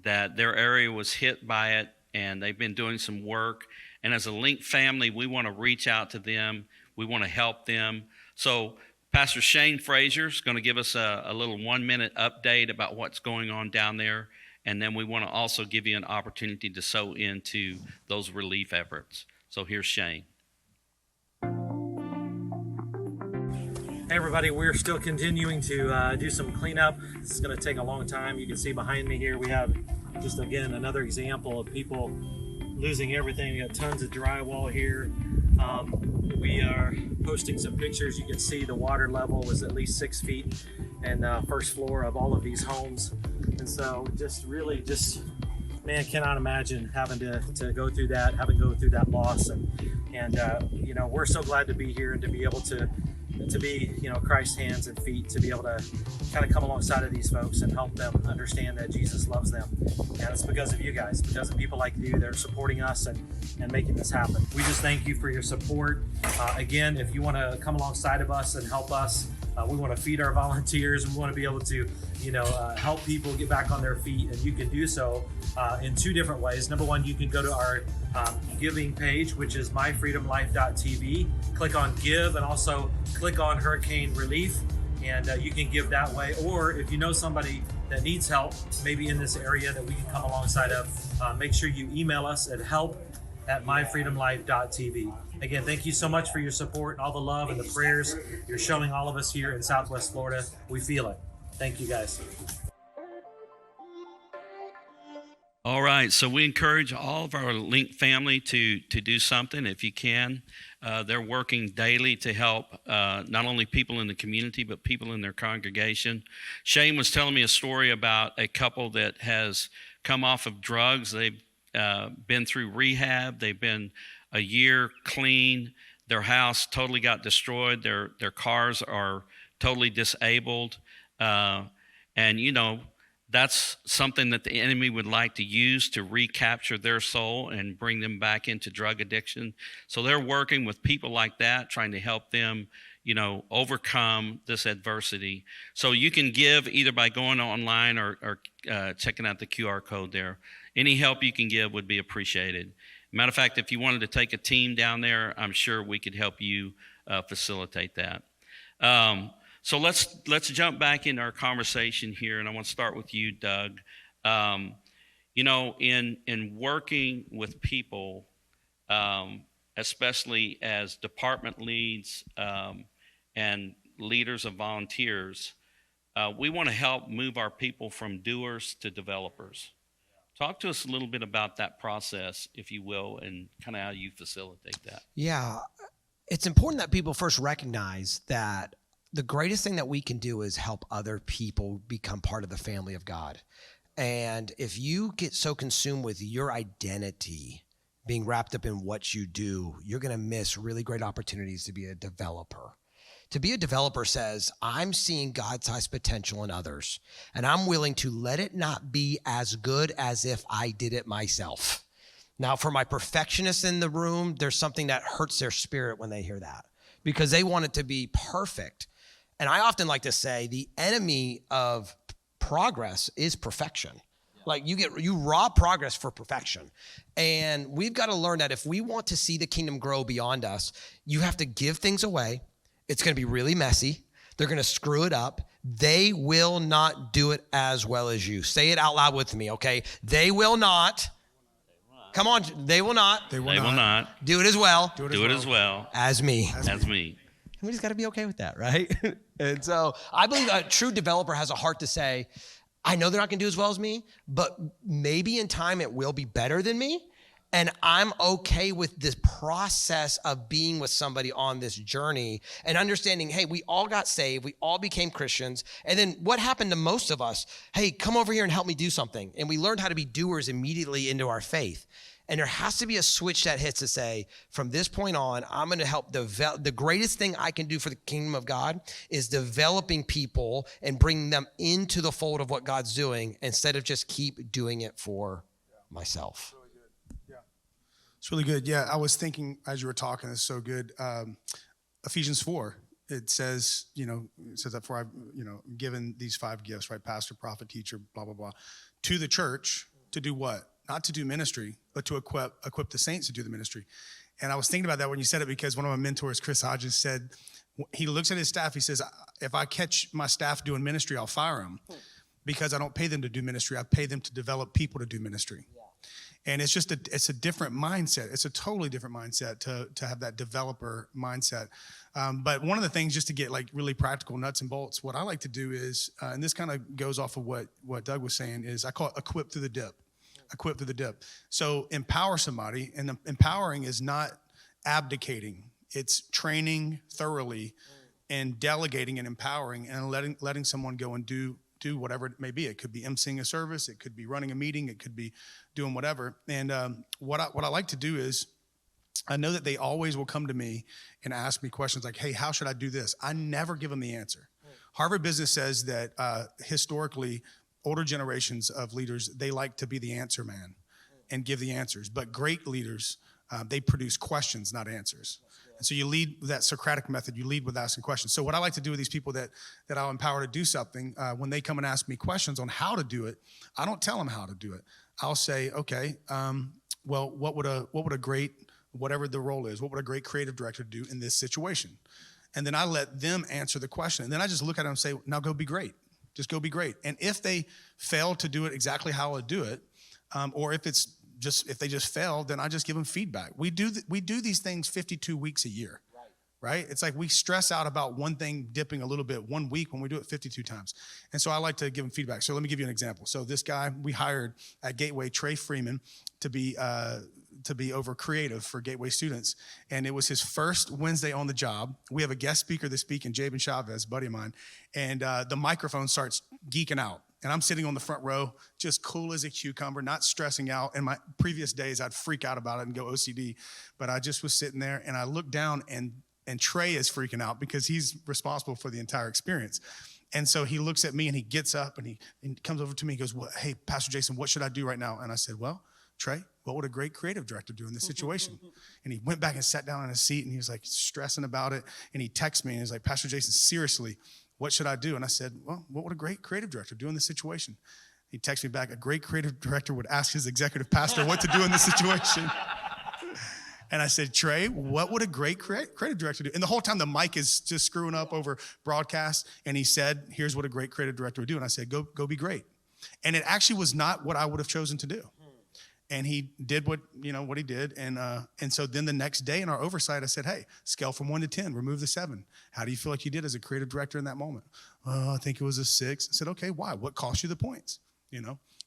that their area was hit by it, and they've been doing some work. And as a LINC family, we want to reach out to them. We want to help them. So Pastor Shane Frazier is going to give us a little 1-minute update about what's going on down there. And then we want to also give you an opportunity to sow into those relief efforts. So here's Shane. Hey everybody, we're still continuing to do some cleanup. This is going to take a long time. You can see behind me here we have just again another example of people losing everything. We got tons of drywall here. We are posting some pictures. You can see the water level was at least 6 feet and first floor of all of these homes. And so man, cannot imagine having to go through that, loss. And we're so glad to be here and to be able to be, Christ's hands and feet, to be able to kind of come alongside of these folks and help them understand that Jesus loves them. And it's because of you guys, because of people like you that are supporting us and making this happen. We just thank you for your support. Again, if you want to come alongside of us and help us, we want to feed our volunteers. We want to be able to, help people get back on their feet. And you can do so in 2 different ways. Number one, you can go to our giving page, which is myfreedomlife.tv. Click on give and also click on hurricane relief. And you can give that way. Or if you know somebody that needs help, maybe in this area that we can come alongside of, make sure you email us at help@myfreedomlife.tv. Again, thank you so much for your support and all the love and the prayers you're showing all of us here in Southwest Florida. We feel it. Thank you, guys. All right, so we encourage all of our LINC family to do something if you can. They're working daily to help not only people in the community, but people in their congregation. Shane was telling me a story about a couple that has come off of drugs. They've been through rehab. They've been a year clean. their house totally got destroyed. Their cars are totally disabled. And, you know, that's something that the enemy would like to use to recapture their soul and bring them back into drug addiction. So they're working with people like that, trying to help them, you know, overcome this adversity. So you can give either by going online or checking out the QR code there. Any help you can give would be appreciated. Matter of fact, if you wanted to take a team down there, I'm sure we could help you facilitate that. So let's jump back into our conversation here, and I want to start with you, Doug. You know, in working with people, especially as department leads and leaders of volunteers, we want to help move our people from doers to developers. Talk to us a little bit about that process, if you will, and kind of how you facilitate that. Yeah, it's important that people first recognize that the greatest thing that we can do is help other people become part of the family of God. And if you get so consumed with your identity being wrapped up in what you do, you're going to miss really great opportunities to be a developer. To be a developer says, I'm seeing God-sized potential in others, and I'm willing to let it not be as good as if I did it myself. Now, for my perfectionists in the room, there's something that hurts their spirit when they hear that because they want it to be perfect. And I often like to say the enemy of progress is perfection. Like you rob progress for perfection. And we've got to learn that if we want to see the kingdom grow beyond us, you have to give things away. It's going to be really messy. They're going to screw it up. They will not do it as well as you. Say it out loud with me, okay? They will not. Come on, they will not. They will not. Do it as well. Do it as well. As me. As me. We just got to be okay with that, right? And so I believe a true developer has a heart to say, I know they're not going to do as well as me, but maybe in time it will be better than me. And I'm okay with this process of being with somebody on this journey and understanding, hey, we all got saved. We all became Christians. And then what happened to most of us? Hey, come over here and help me do something. And we learned how to be doers immediately into our faith. And there has to be a switch that hits to say, from this point on, I'm going to help develop. The greatest thing I can do for the kingdom of God is developing people and bringing them into the fold of what God's doing instead of just keep doing it for myself. It's really good. Yeah, I was thinking as you were talking, it's so good. Ephesians 4, it says, that for I've, given these 5 gifts, right? Pastor, prophet, teacher, blah, blah, blah, to the church to do what? Not to do ministry, but to equip the saints to do the ministry. And I was thinking about that when you said it because one of my mentors, Chris Hodges, said, he looks at his staff, he says, if I catch my staff doing ministry, I'll fire them because I don't pay them to do ministry. I pay them to develop people to do ministry. And it's just it's a different mindset. It's a totally different mindset to have that developer mindset. But one of the things, just to get like really practical nuts and bolts, what I like to do is, and this kind of goes off of what Doug was saying, is I call it equip through the dip. Equip through the dip. So empower somebody, and empowering is not abdicating. It's training thoroughly and delegating and empowering and letting someone go and do whatever it may be. It could be emceeing a service. It could be running a meeting. It could be doing whatever. And what I like to do is, I know that they always will come to me and ask me questions like, hey, how should I do this? I never give them the answer. Harvard Business says that historically, older generations of leaders, they like to be the answer man and give the answers. But great leaders, they produce questions, not answers. And so you lead with that Socratic method. You lead with asking questions. So what I like to do with these people that I'll empower to do something, when they come and ask me questions on how to do it, I don't tell them how to do it. I'll say, okay, well, what would a great, whatever the role is, what would a great creative director do in this situation? And then I let them answer the question. And then I just look at them and say, now go be great. Just go be great. And if they fail to do it exactly how I do it, or if they just fail, then I just give them feedback. We do these things 52 weeks a year, right? It's like we stress out about one thing dipping a little bit 1 week when we do it 52 times. And so I like to give them feedback. So let me give you an example. So this guy we hired at Gateway, Trey Freeman, to be over creative for Gateway students. And it was his first Wednesday on the job. We have a guest speaker this week in Jabin Chavez, buddy of mine. And the microphone starts geeking out. And I'm sitting on the front row, just cool as a cucumber, not stressing out. In my previous days, I'd freak out about it and go OCD. But I just was sitting there, and I looked down, and Trey is freaking out because he's responsible for the entire experience. And so he looks at me, and he gets up, and he comes over to me. He goes, well, hey, Pastor Jason, what should I do right now? And I said, well, Trey, what would a great creative director do in this situation? And he went back and sat down in his seat, and he was like stressing about it. And he texted me, and he was like, Pastor Jason, seriously, what should I do? And I said, well, what would a great creative director do in this situation? He texted me back, a great creative director would ask his executive pastor what to do in this situation. And I said, Trey, what would a great creative director do? And the whole time the mic is just screwing up over broadcast. And he said, here's what a great creative director would do. And I said, go be great. And it actually was not what I would have chosen to do. And he did what he did. And so then the next day in our oversight, I said, hey, scale from 1 to 10, remove the 7. How do you feel like you did as a creative director in that moment? Oh, I think it was a 6. I said, okay, why? What cost you the points?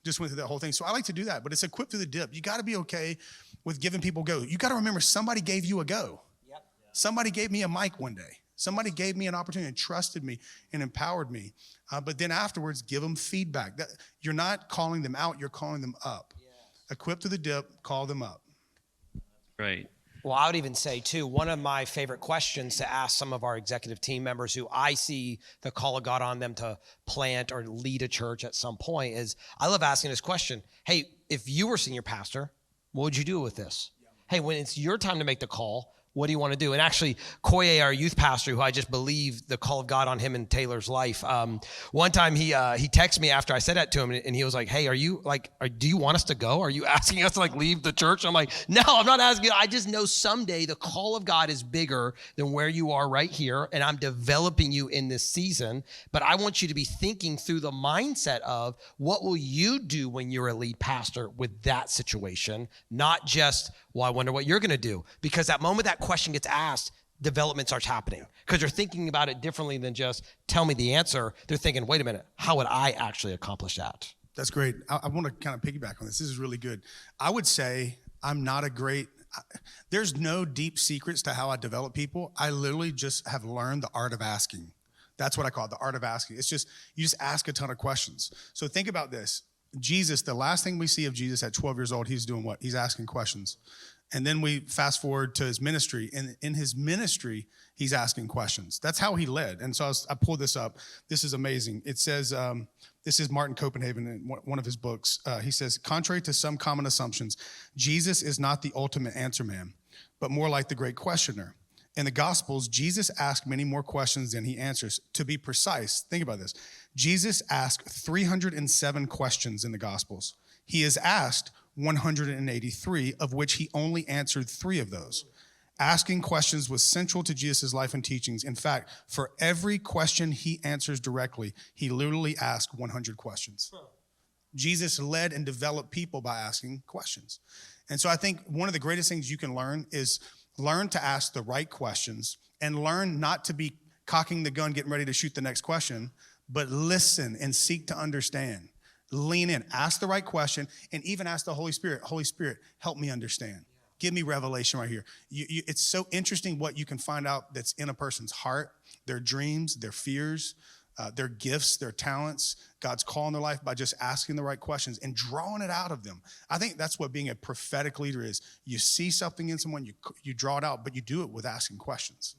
Just went through that whole thing. So I like to do that, but it's equipped through the dip. You got to be okay with giving people go. You got to remember somebody gave you a go. Yep. Somebody gave me a mic one day. Somebody gave me an opportunity and trusted me and empowered me. But then afterwards, give them feedback. You're not calling them out, you're calling them up. Equipped to the dip, call them up. Great. Well, I would even say, too, one of my favorite questions to ask some of our executive team members who I see the call of God on them to plant or lead a church at some point is, I love asking this question. Hey, if you were senior pastor, what would you do with this? Yeah. Hey, when it's your time to make the call, what do you want to do? And actually, Koye, our youth pastor, who I just believe the call of God on him and Taylor's life, one time he texted me after I said that to him, and he was like, hey, do you want us to go? Are you asking us to leave the church? I'm like, no, I'm not asking. I just know someday the call of God is bigger than where you are right here, and I'm developing you in this season, but I want you to be thinking through the mindset of what will you do when you're a lead pastor with that situation, not just, well, I wonder what you're going to do. Because that moment that question gets asked, development starts happening. Because they're thinking about it differently than just tell me the answer. They're thinking, wait a minute, how would I actually accomplish that? That's great. I want to kind of piggyback on this. This is really good. I would say there's no deep secrets to how I develop people. I literally just have learned the art of asking. That's what I call it, the art of asking. It's just, you just ask a ton of questions. So think about this. Jesus, the last thing we see of Jesus at 12 years old, he's doing what? He's asking questions. And then we fast forward to his ministry. And in his ministry, he's asking questions. That's how he led. And so I pulled this up. This is amazing. It says, this is Martin Copenhagen in one of his books. He says, contrary to some common assumptions, Jesus is not the ultimate answer man, but more like the great questioner. In the Gospels, Jesus asked many more questions than he answers. To be precise, think about this. Jesus asked 307 questions in the Gospels. He is asked 183, of which he only answered 3 of those. Asking questions was central to Jesus' life and teachings. In fact, for every question he answers directly, he literally asked 100 questions. Jesus led and developed people by asking questions. And so I think one of the greatest things you can learn is learn to ask the right questions and learn not to be cocking the gun, getting ready to shoot the next question, but listen and seek to understand. Lean in, ask the right question, and even ask the Holy Spirit, Holy Spirit, help me understand. Give me revelation right here. It's so interesting what you can find out that's in a person's heart, their dreams, their fears, their gifts, their talents, God's call in their life by just asking the right questions and drawing it out of them. I think that's what being a prophetic leader is. You see something in someone, you draw it out, but you do it with asking questions.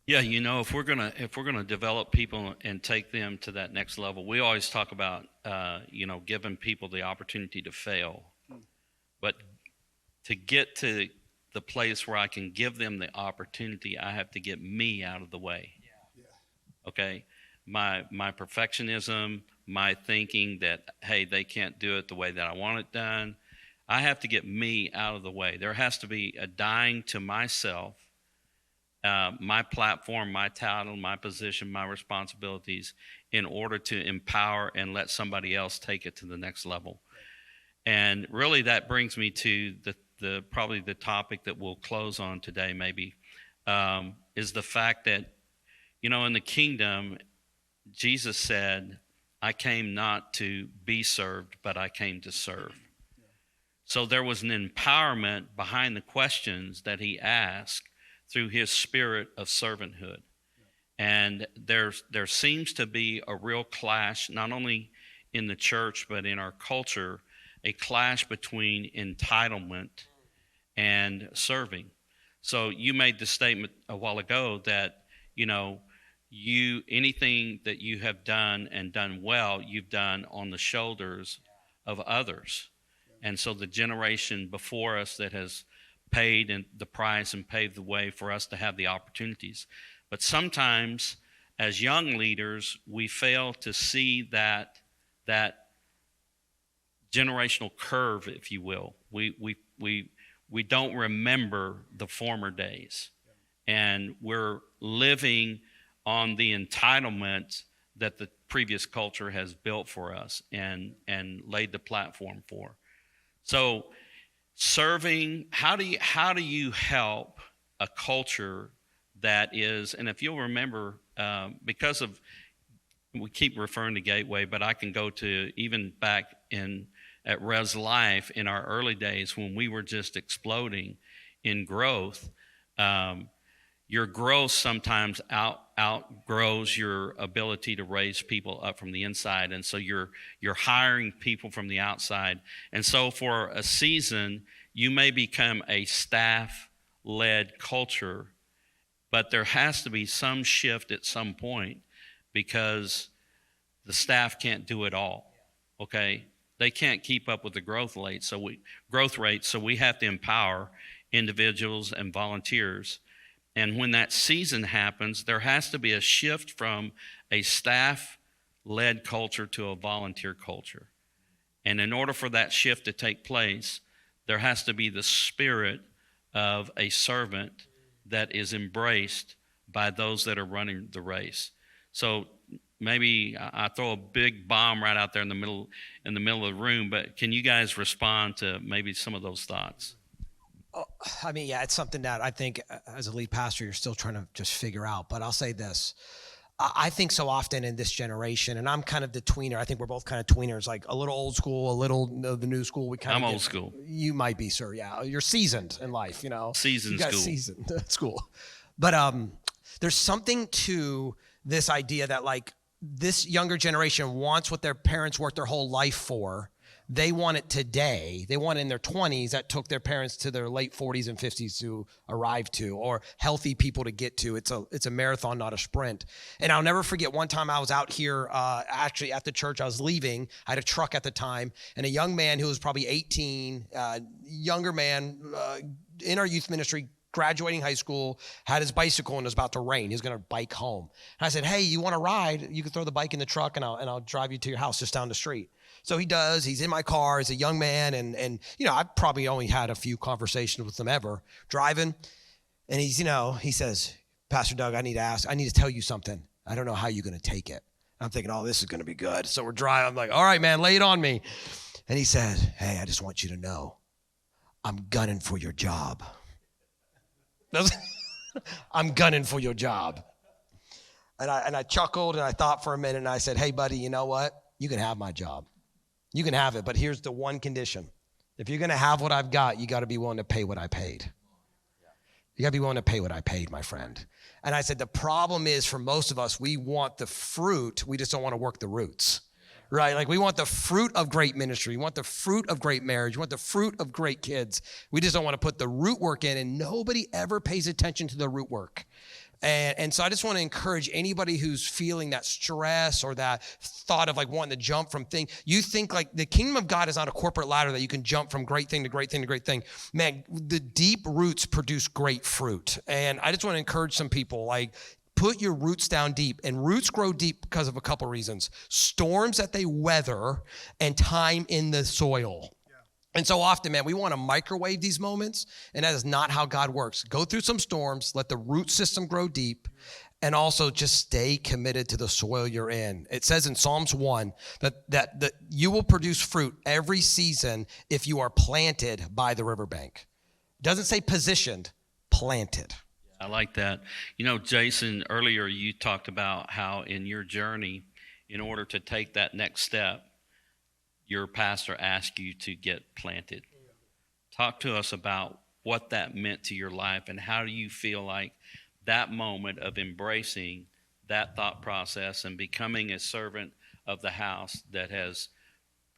Yeah, if we're gonna develop people and take them to that next level, we always talk about giving people the opportunity to fail, but to get to the place where I can give them the opportunity, I have to get me out of the way. Okay, my perfectionism, my thinking that, hey, they can't do it the way that I want it done, I have to get me out of the way. There has to be a dying to myself, my platform, my title, my position, my responsibilities, in order to empower and let somebody else take it to the next level. And really that brings me to the probably the topic that we'll close on today maybe, is the fact that, in the kingdom, Jesus said, I came not to be served, but I came to serve. So there was an empowerment behind the questions that he asked through his spirit of servanthood. And there seems to be a real clash, not only in the church, but in our culture, a clash between entitlement and serving. So you made the statement a while ago that, anything that you have done and done well, you've done on the shoulders of others. And so the generation before us that has paid the price and paved the way for us to have the opportunities. But sometimes as young leaders, we fail to see that generational curve, if you will. We don't remember the former days. And we're living on the entitlement that the previous culture has built for us and laid the platform for. So serving, how do you help a culture that is, and if you'll remember, because of, we keep referring to Gateway, but I can go to even back at Res Life in our early days when we were just exploding in growth. Your growth sometimes outgrows your ability to raise people up from the inside, and so you're hiring people from the outside. And so for a season, you may become a staff-led culture, but there has to be some shift at some point because the staff can't do it all. Okay, they can't keep up with the growth rate, so we have to empower individuals and volunteers. And when that season happens, there has to be a shift from a staff-led culture to a volunteer culture. And in order for that shift to take place, there has to be the spirit of a servant that is embraced by those that are running the race. So maybe I throw a big bomb right out there in the middle of the room, but can you guys respond to maybe some of those thoughts? I mean, yeah, it's something that I think as a lead pastor, you're still trying to just figure out. But I'll say this. I think so often in this generation, and I'm kind of the tweener. I think we're both kind of tweeners, like a little old school, a little of the new school. I'm old school. You might be, sir. Yeah, you're seasoned in life, Seasoned school. Seasoned school. But there's something to this idea that like this younger generation wants what their parents worked their whole life for. They want it today. They want it in their 20s that took their parents to their late 40s and 50s to arrive to, or healthy people to get to. It's a marathon, not a sprint. And I'll never forget one time I was out here actually at the church. I was leaving. I had a truck at the time, and a young man who was probably 18, younger man in our youth ministry, graduating high school, had his bicycle and it was about to rain. He was going to bike home. And I said, hey, you want to ride? You can throw the bike in the truck and I'll drive you to your house just down the street. So he does. He's in my car as a young man. And I've probably only had a few conversations with him ever driving. And he says, Pastor Doug, I need to tell you something. I don't know how you're going to take it. I'm thinking, oh, this is going to be good. So we're driving. I'm like, all right, man, lay it on me. And he said, hey, I just want you to know I'm gunning for your job. I'm gunning for your job. And I chuckled and I thought for a minute and I said, hey, buddy, you know what? You can have my job. You can have it, but here's the one condition. If you're going to have what I've got, you got to be willing to pay what I paid. You got to be willing to pay what I paid, my friend. And I said, the problem is for most of us, we want the fruit. We just don't want to work the roots, right? Like we want the fruit of great ministry. We want the fruit of great marriage. We want the fruit of great kids. We just don't want to put the root work in, and nobody ever pays attention to the root work. And so I just want to encourage anybody who's feeling that stress or that thought of like wanting to jump from thing. You think like the kingdom of God is not a corporate ladder that you can jump from great thing to great thing to great thing. Man, the deep roots produce great fruit. And I just want to encourage some people, like, put your roots down deep. And roots grow deep because of a couple reasons. Storms that they weather and time in the soil. And so often, man, we want to microwave these moments, and that is not how God works. Go through some storms, let the root system grow deep, and also just stay committed to the soil you're in. It says in Psalms 1 that you will produce fruit every season if you are planted by the riverbank. It doesn't say positioned, planted. I like that. Jason, earlier you talked about how in your journey, in order to take that next step, your pastor asked you to get planted. Talk to us about what that meant to your life and how do you feel like that moment of embracing that thought process and becoming a servant of the house that has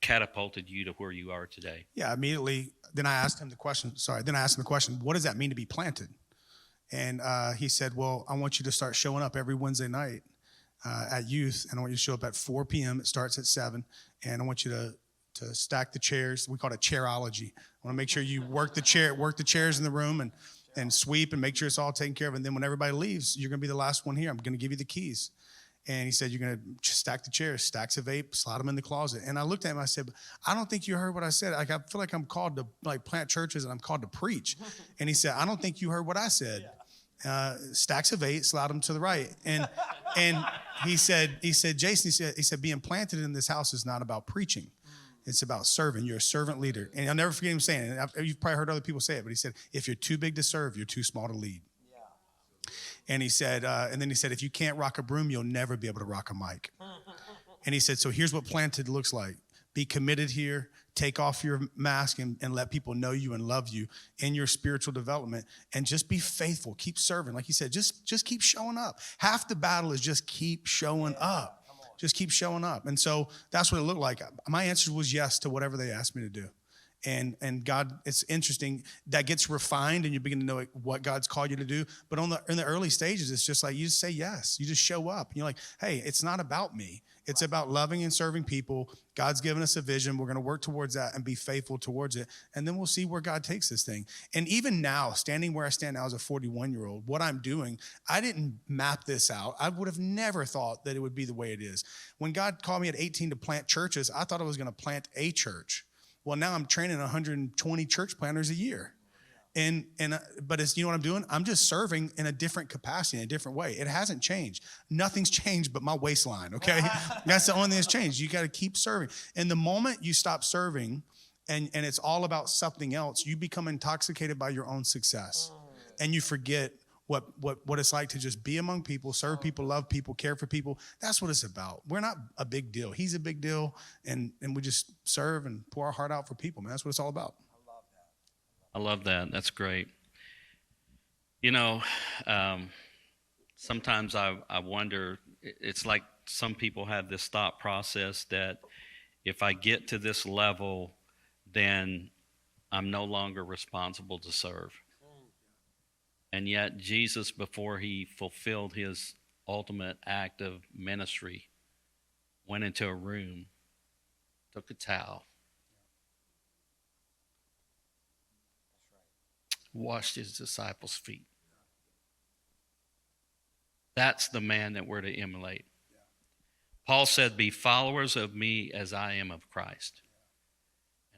catapulted you to where you are today? Yeah, immediately. Then I asked him the question. What does that mean to be planted? And he said, well, I want you to start showing up every Wednesday night at youth, and I want you to show up at 4 p.m. It starts at 7, and I want you to stack the chairs. We call it chairology. I want to make sure you work the chairs in the room and sweep and make sure it's all taken care of. And then when everybody leaves, you're going to be the last one here. I'm going to give you the keys. And he said, you're going to stack the chairs, stacks of vape, slide them in the closet. And I looked at him, I said, I don't think you heard what I said. Like, I feel like I'm called to plant churches and I'm called to preach. And he said, I don't think you heard what I said. Stacks of vape, slide them to the right. And he said, Jason, he said, being planted in this house is not about preaching. It's about serving. You're a servant leader. And I'll never forget him saying it. You've probably heard other people say it, but he said, if you're too big to serve, you're too small to lead. And he said, if you can't rock a broom, you'll never be able to rock a mic. And he said, so here's what planted looks like. Be committed here, take off your mask and let people know you and love you in your spiritual development, and just be faithful. Keep serving. Like he said, just keep showing up. Half the battle is just keep showing up. Just keep showing up. And so that's what it looked like. My answer was yes to whatever they asked me to do. And God, it's interesting, that gets refined and you begin to know what God's called you to do. But in the early stages, it's just like you just say yes. You just show up. You're like, hey, it's not about me. It's about loving and serving people. God's given us a vision. We're going to work towards that and be faithful towards it. And then we'll see where God takes this thing. And even now, standing where I stand now as a 41-year-old, what I'm doing, I didn't map this out. I would have never thought that it would be the way it is. When God called me at 18 to plant churches, I thought I was going to plant a church. Well, now I'm training 120 church planters a year. But it's, you know what I'm doing? I'm just serving in a different capacity, in a different way. It hasn't changed. Nothing's changed but my waistline, okay? That's the only thing that's changed. You got to keep serving. And the moment you stop serving and it's all about something else, you become intoxicated by your own success. And you forget what it's like to just be among people, serve people, love people, care for people. That's what it's about. We're not a big deal. He's a big deal, and we just serve and pour our heart out for people, man. That's what it's all about. I love that. That's great. You know, sometimes I wonder, it's like some people have this thought process that if I get to this level, then I'm no longer responsible to serve. And yet Jesus, before he fulfilled his ultimate act of ministry, went into a room, took a towel, washed his disciples' feet. That's the man that we're to emulate. Paul said, be followers of me as I am of Christ.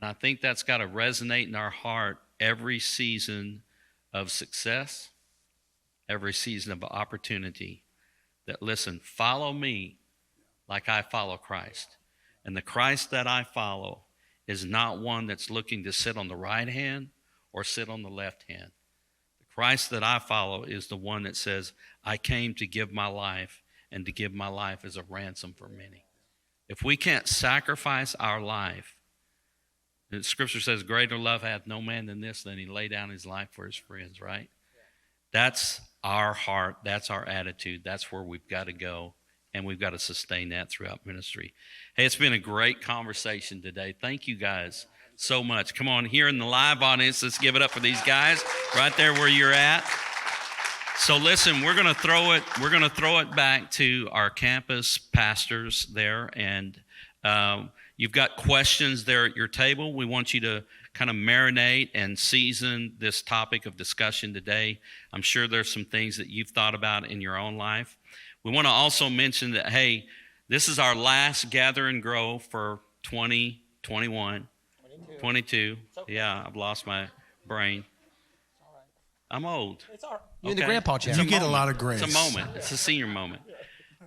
And I think that's got to resonate in our heart every season of success, every season of opportunity, that listen, follow me like I follow Christ. And the Christ that I follow is not one that's looking to sit on the right hand or sit on the left hand. The Christ that I follow is the one that says, I came to give my life, and to give my life as a ransom for many. If we can't sacrifice our life, the scripture says, greater love hath no man than this, than he lay down his life for his friends, right? That's our heart. That's our attitude. That's where we've got to go, and we've got to sustain that throughout ministry. Hey, it's been a great conversation today. Thank you guys so much. Come on, here in the live audience, let's give it up for these guys right there where you're at. So listen, we're going to throw it back to our campus pastors there, and you've got questions there at your table. We want you to kind of marinate and season this topic of discussion today. I'm sure there's some things that you've thought about in your own life. We want to also mention that, hey, this is our last Gather and Grow for 2021. 22. Okay. Yeah, I've lost my brain. I'm old. It's all right. You're in the grandpa chair. You get a lot of grace. It's a moment. It's a senior moment.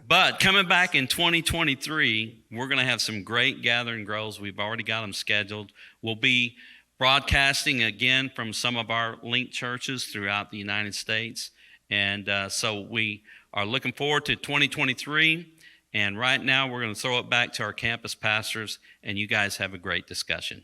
But coming back in 2023, we're going to have some great Gather and Grows. We've already got them scheduled. We'll be broadcasting again from some of our LINC churches throughout the United States. And so we are looking forward to 2023. And right now, we're going to throw it back to our campus pastors, and you guys have a great discussion.